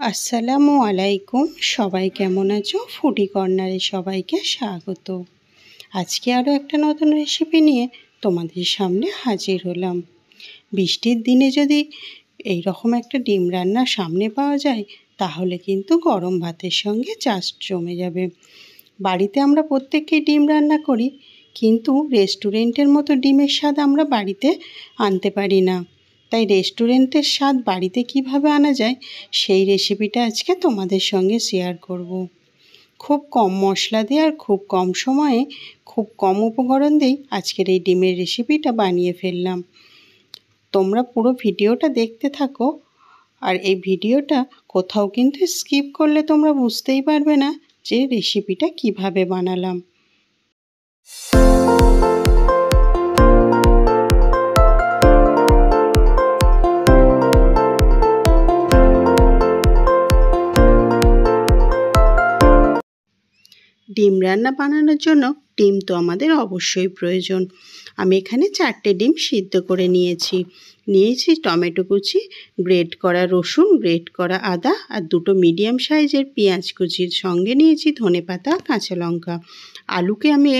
আসসালামু আলাইকুম। সবাই কেমন আছো? ফুডি কর্নারে সবাইকে স্বাগত। আজকে আরও একটা নতুন রেসিপি নিয়ে তোমাদের সামনে হাজির হলাম। বৃষ্টির দিনে যদি এই রকম একটা ডিম রান্না সামনে পাওয়া যায় তাহলে কিন্তু গরম ভাতের সঙ্গে জাস্ট জমে যাবে। বাড়িতে আমরা প্রত্যেকেই ডিম রান্না করি, কিন্তু রেস্টুরেন্টের মতো ডিমের স্বাদ আমরা বাড়িতে আনতে পারি না। তাই রেস্টুরেন্টের স্বাদ বাড়িতে কিভাবে আনা যায় সেই রেসিপিটা আজকে তোমাদের সঙ্গে শেয়ার করব। খুব কম মশলা দিয়ে আর খুব কম সময়ে খুব কম উপকরণ দিয়েই আজকের এই ডিমের রেসিপিটা বানিয়ে ফেললাম। তোমরা পুরো ভিডিওটা দেখতে থাকো, আর এই ভিডিওটা কোথাও কিন্তু স্কিপ করলে তোমরা বুঝতেই পারবে না যে রেসিপিটা কিভাবে বানালাম। ডিম রান্না বানানোর জন্য ডিম তো আমাদের অবশ্যই প্রয়োজন। আমি এখানে 4টে ডিম সিদ্ধ করে নিয়েছি টমেটো কুচি, গ্রেট করা রসুন, গ্রেট করা আদা, আর 2টো মিডিয়াম সাইজের পেঁয়াজ কুচির সঙ্গে নিয়েছি ধনেপাতা, কাঁচা লঙ্কা। আলুকে আমি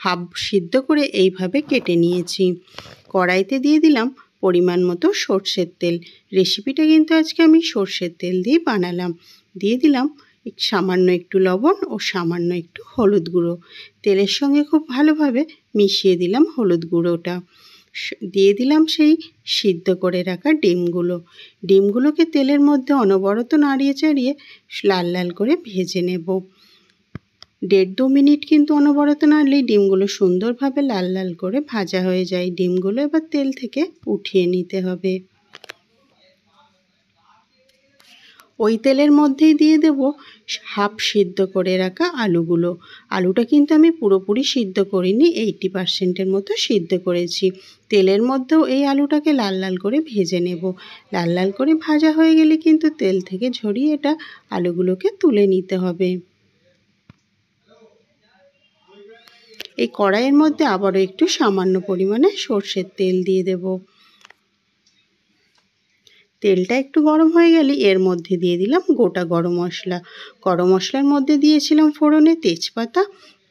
হাফ সিদ্ধ করে এইভাবে কেটে নিয়েছি। কড়াইতে দিয়ে দিলাম পরিমাণ মতো সর্ষের তেল। রেসিপিটা কিন্তু আজকে আমি সর্ষের তেল দিয়ে বানালাম। দিয়ে দিলাম সামান্য একটু লবণ ও সামান্য একটু হলুদ গুঁড়ো। তেলের সঙ্গে খুব ভালোভাবে মিশিয়ে দিলাম হলুদ গুঁড়োটা। দিয়ে দিলাম সেই সিদ্ধ করে রাখা ডিমগুলোকে তেলের মধ্যে অনবরত নাড়িয়ে চাড়িয়ে লাল লাল করে ভেজে নেব। 1.5-2 মিনিট কিন্তু অনবরত নাড়লেই ডিমগুলো সুন্দরভাবে লাল লাল করে ভাজা হয়ে যায়। ডিমগুলো এবার তেল থেকে উঠিয়ে নিতে হবে। ওই তেলের মধ্যেই দিয়ে দেব হাফ সিদ্ধ করে রাখা আলুগুলো। আলুটা কিন্তু আমি পুরোপুরি সিদ্ধ করিনি, 80% মতো সিদ্ধ করেছি। তেলের মধ্যেও এই আলুটাকে লাল লাল করে ভেজে নেব। লাল লাল করে ভাজা হয়ে গেলে কিন্তু তেল থেকে ঝরিয়ে এটা আলুগুলোকে তুলে নিতে হবে। এই কড়াইয়ের মধ্যে আবারও একটু সামান্য পরিমাণে সর্ষের তেল দিয়ে দেব। তেলটা একটু গরম হয়ে গেলে এর মধ্যে দিয়ে দিলাম গোটা গরম মশলা। গরম মশলার মধ্যে দিয়েছিলাম ফোড়নে তেজপাতা,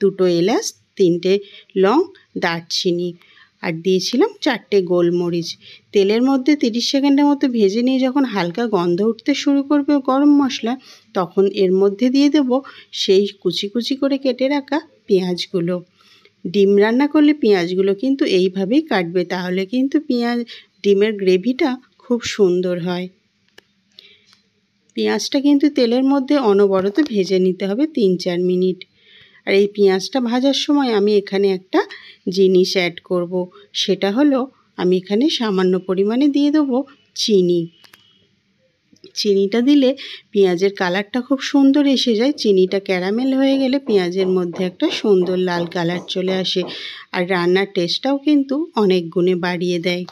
2টো এলাচ, 3টে লং, দারচিনি, আর দিয়েছিলাম 4টে গোলমরিচ। তেলের মধ্যে 30 সেকেন্ডের মতো ভেজে নিয়ে যখন হালকা গন্ধ উঠতে শুরু করবে গরম মশলা, তখন এর মধ্যে দিয়ে দেব সেই কুচি কুচি করে কেটে রাখা পেঁয়াজগুলো। ডিম রান্না করলে পেঁয়াজগুলো কিন্তু এইভাবেই কাটবে, তাহলে কিন্তু ডিমের গ্রেভিটা খুব সুন্দর হয়। পেঁয়াজটা কিন্তু তেলের মধ্যে অনবরত ভেজে নিতে হবে 3-4 মিনিট। আর এই পেঁয়াজটা ভাজার সময় আমি এখানে একটা জিনিস অ্যাড করব। সেটা হলো আমি এখানে সামান্য পরিমাণে দিয়ে দেবো চিনি। চিনিটা দিলে পেঁয়াজের কালারটা খুব সুন্দর এসে যায়। চিনিটা ক্যারামেল হয়ে গেলে পেঁয়াজের মধ্যে একটা সুন্দর লাল কালার চলে আসে, আর রান্নার টেস্টটাও কিন্তু অনেক গুণে বাড়িয়ে দেয়।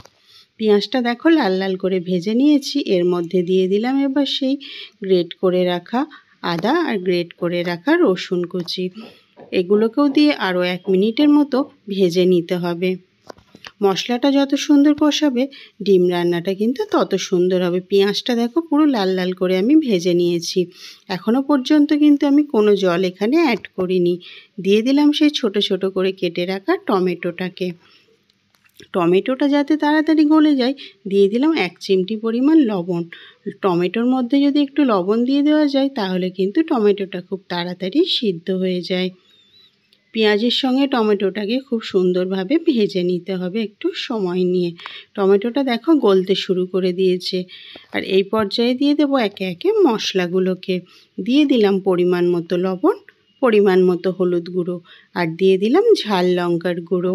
পেঁয়াজটা দেখো লাল লাল করে ভেজে নিয়েছি। এর মধ্যে দিয়ে দিলাম এবার সেই গ্রেট করে রাখা আদা আর গ্রেট করে রাখা রসুন কুচি। এগুলোকেও দিয়ে আরও 1 মিনিটের মতো ভেজে নিতে হবে। মশলাটা যত সুন্দর কষাবে ডিম রান্নাটা কিন্তু তত সুন্দর হবে। পেঁয়াজটা দেখো পুরো লাল লাল করে আমি ভেজে নিয়েছি। এখনও পর্যন্ত কিন্তু আমি কোনো জল এখানে অ্যাড করিনি। দিয়ে দিলাম সেই ছোট ছোট করে কেটে রাখা টমেটোটাকে। টমেটোটা যাতে তাড়াতাড়ি গলে যায় দিয়ে দিলাম 1 চিমটি পরিমাণ লবণ। টমেটোর মধ্যে যদি একটু লবণ দিয়ে দেওয়া যায় তাহলে কিন্তু টমেটোটা খুব তাড়াতাড়ি সিদ্ধ হয়ে যায়। পেঁয়াজের সঙ্গে টমেটোটাকে খুব সুন্দরভাবে ভেজে নিতে হবে একটু সময় নিয়ে। টমেটোটা দেখো গলতে শুরু করে দিয়েছে। আর এই পর্যায়ে দিয়ে দেবো একে একে মশলাগুলোকে। দিয়ে দিলাম পরিমাণ মতো লবণ, পরিমাণ মতো হলুদ গুঁড়ো, আর দিয়ে দিলাম ঝাল লঙ্কার গুঁড়ো,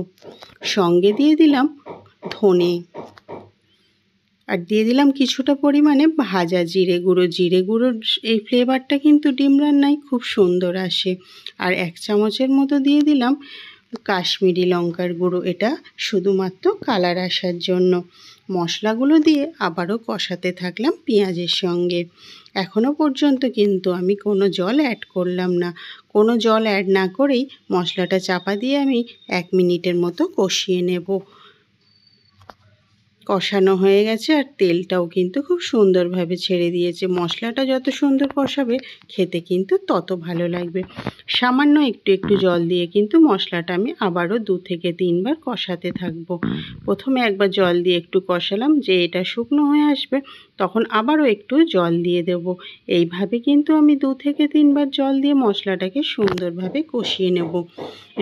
সঙ্গে দিয়ে দিলাম ধনে, আর দিয়ে দিলাম কিছুটা পরিমাণে ভাজা জিরে গুঁড়ো। জিরে গুঁড়োর এই ফ্লেভারটা কিন্তু ডিম রান্নায় খুব সুন্দর আসে। আর 1 চামচের মতো দিয়ে দিলাম কাশ্মীরি লঙ্কার গুঁড়ো, এটা শুধুমাত্র কালার আসার জন্য। মশলাগুলো দিয়ে আবারও কষাতে থাকলাম পেঁয়াজের সঙ্গে। এখনও পর্যন্ত কিন্তু আমি কোনো জল অ্যাড করলাম না। কোনো জল অ্যাড না করেই মশলাটা চাপা দিয়ে আমি 1 মিনিটের মতো কষিয়ে নেব। কষানো হয়ে গেছে আর তেলটাও কিন্তু খুব সুন্দরভাবে ছেড়ে দিয়েছে। মশলাটা যত সুন্দর কষাবে খেতে কিন্তু তত ভালো লাগবে। সামান্য একটু একটু জল দিয়ে কিন্তু মশলাটা আমি আবারও 2 থেকে 3 বার কষাতে থাকবো। প্রথমে একবার জল দিয়ে একটু কষালাম, যে এটা শুকনো হয়ে আসবে তখন আবারও একটু জল দিয়ে দেব। এইভাবে কিন্তু আমি 2 থেকে 3 বার জল দিয়ে মশলাটাকে সুন্দরভাবে কষিয়ে নেব।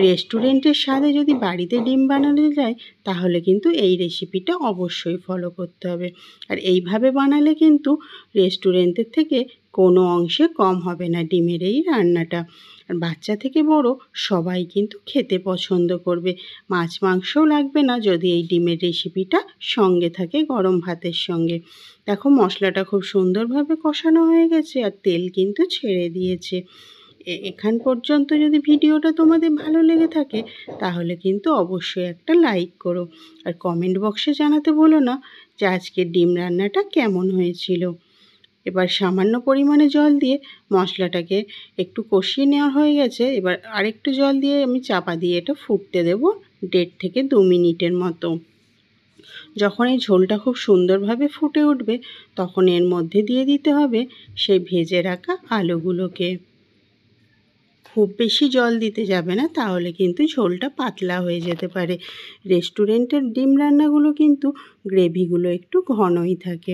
রেস্টুরেন্টের স্বাদে যদি বাড়িতে ডিম বানানো যায় তাহলে কিন্তু এই রেসিপিটা অবশ্যই ফলো করতে হবে। আর এইভাবে বানালে কিন্তু রেস্টুরেন্টের থেকে কোনো অংশে কম হবে না ডিমের এই রান্নাটা। আর বাচ্চা থেকে বড় সবাই কিন্তু খেতে পছন্দ করবে। মাছ মাংসও লাগবে না যদি এই ডিমের রেসিপিটা সঙ্গে থাকে গরম ভাতের সঙ্গে। দেখো মশলাটা খুব সুন্দরভাবে কষানো হয়ে গেছে আর তেল কিন্তু ছেড়ে দিয়েছে। এখান পর্যন্ত যদি ভিডিওটা তোমাদের ভালো লেগে থাকে তাহলে কিন্তু অবশ্যই একটা লাইক করো। আর কমেন্ট বক্সে জানাতে ভুলো না যে আজকের ডিম রান্নাটা কেমন হয়েছিল। এবার সামান্য পরিমাণে জল দিয়ে মশলাটাকে একটু কষিয়ে নেওয়া হয়ে গেছে। এবার আরেকটু জল দিয়ে আমি চাপা দিয়ে এটা ফুটতে দেবো 1.5 থেকে 2 মিনিটের মতো। যখন এই ঝোলটা খুব সুন্দরভাবে ফুটে উঠবে তখন এর মধ্যে দিয়ে দিতে হবে সেই ভেজে রাখা আলুগুলোকে। খুব বেশি জল দিতে যাবে না, তাহলে কিন্তু ঝোলটা পাতলা হয়ে যেতে পারে। রেস্টুরেন্টের ডিম রান্নাগুলো কিন্তু গ্রেভিগুলো একটু ঘনই থাকে।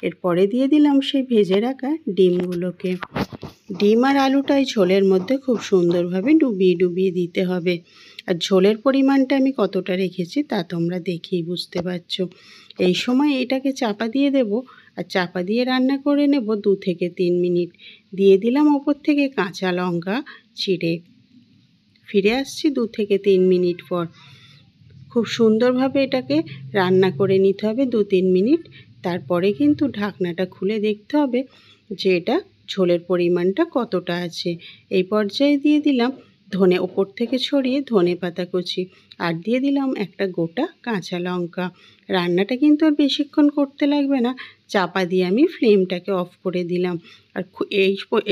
এরপরে দিয়ে দিলাম সেই ভেজে রাখা ডিমগুলোকে। ডিম আর আলুটাই ঝোলের মধ্যে খুব সুন্দরভাবে ডুবিয়ে ডুবিয়ে দিতে হবে। আর ঝোলের পরিমাণটা আমি কতটা রেখেছি তা তোমরা দেখেই বুঝতে পারছো। এই সময় এটাকে চাপা দিয়ে দেব আর চাপা দিয়ে রান্না করে নেব 2 থেকে 3 মিনিট। দিয়ে দিলাম ওপর থেকে কাঁচা লঙ্কা চিড়ে। ফিরে আসছি 2 থেকে 3 মিনিট পর। খুব সুন্দরভাবে এটাকে রান্না করে নিতে হবে 2-3 মিনিট। তারপরে কিন্তু ঢাকনাটা খুলে দেখতে হবে যে এটা ঝোলের পরিমাণটা কতটা আছে। এই পর্যায়ে দিয়ে দিলাম ধনে, ওপর থেকে ছড়িয়ে ধনে পাতা কুচি, আর দিয়ে দিলাম একটা গোটা কাঁচা লঙ্কা। রান্নাটা কিন্তু আর বেশিক্ষণ করতে লাগবে না। চাপা দিয়ে আমি ফ্লেমটাকে অফ করে দিলাম। আর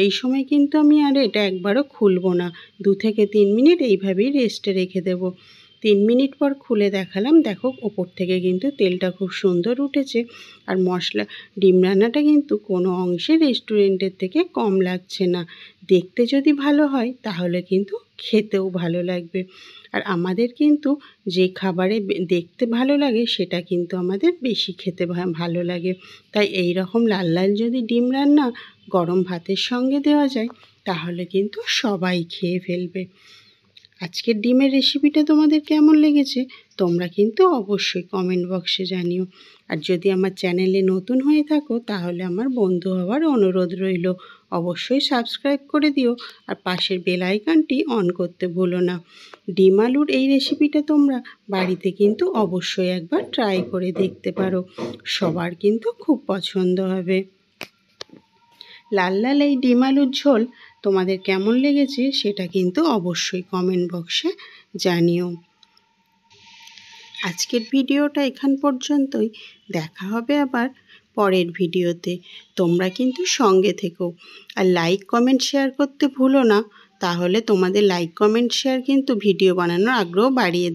এই সময় কিন্তু আমি আর এটা একবারও খুলবো না। 2 থেকে 3 মিনিট এইভাবেই রেস্টে রেখে দেবো। 3 মিনিট পর খুলে দেখালাম, দেখো ওপর থেকে কিন্তু তেলটা খুব সুন্দর উঠেছে। আর ডিম রান্নাটা কিন্তু কোনো অংশে রেস্টুরেন্টের থেকে কম লাগছে না। দেখতে যদি ভালো হয় তাহলে কিন্তু খেতেও ভালো লাগবে। আর আমাদের কিন্তু যে খাবারে দেখতে ভালো লাগে সেটা কিন্তু আমাদের বেশি খেতে ভালো লাগে। তাই এই রকম লাল লাল যদি ডিম রান্না গরম ভাতের সঙ্গে দেওয়া যায় তাহলে কিন্তু সবাই খেয়ে ফেলবে। আজকের ডিমের রেসিপিটা তোমাদের কেমন লেগেছে তোমরা কিন্তু অবশ্যই কমেন্ট বক্সে জানিও। আর যদি আমার চ্যানেলে নতুন হয়ে থাকো তাহলে আমার বন্ধু হওয়ার অনুরোধ রইল। অবশ্যই সাবস্ক্রাইব করে দিও আর পাশের বেল আইকনটি অন করতে ভুলো না। ডিম আলুর এই রেসিপিটা তোমরা বাড়িতে কিন্তু অবশ্যই একবার ট্রাই করে দেখতে পারো। সবার কিন্তু খুব পছন্দ হবে। লাল লাল এই ডিম আলুর ঝোল তোমাদের কেমন লেগেছে সেটা কিন্তু অবশ্যই কমেন্ট বক্সে জানিও। আজকের ভিডিওটা এখান পর্যন্তই। দেখা হবে আবার পরের ভিডিওতে। তোমরা কিন্তু সঙ্গে থেকো আর লাইক কমেন্ট শেয়ার করতে ভুলো না। তাহলে তোমাদের লাইক কমেন্ট শেয়ার কিন্তু ভিডিও বানানোর আগ্রহ বাড়িয়ে দেবে।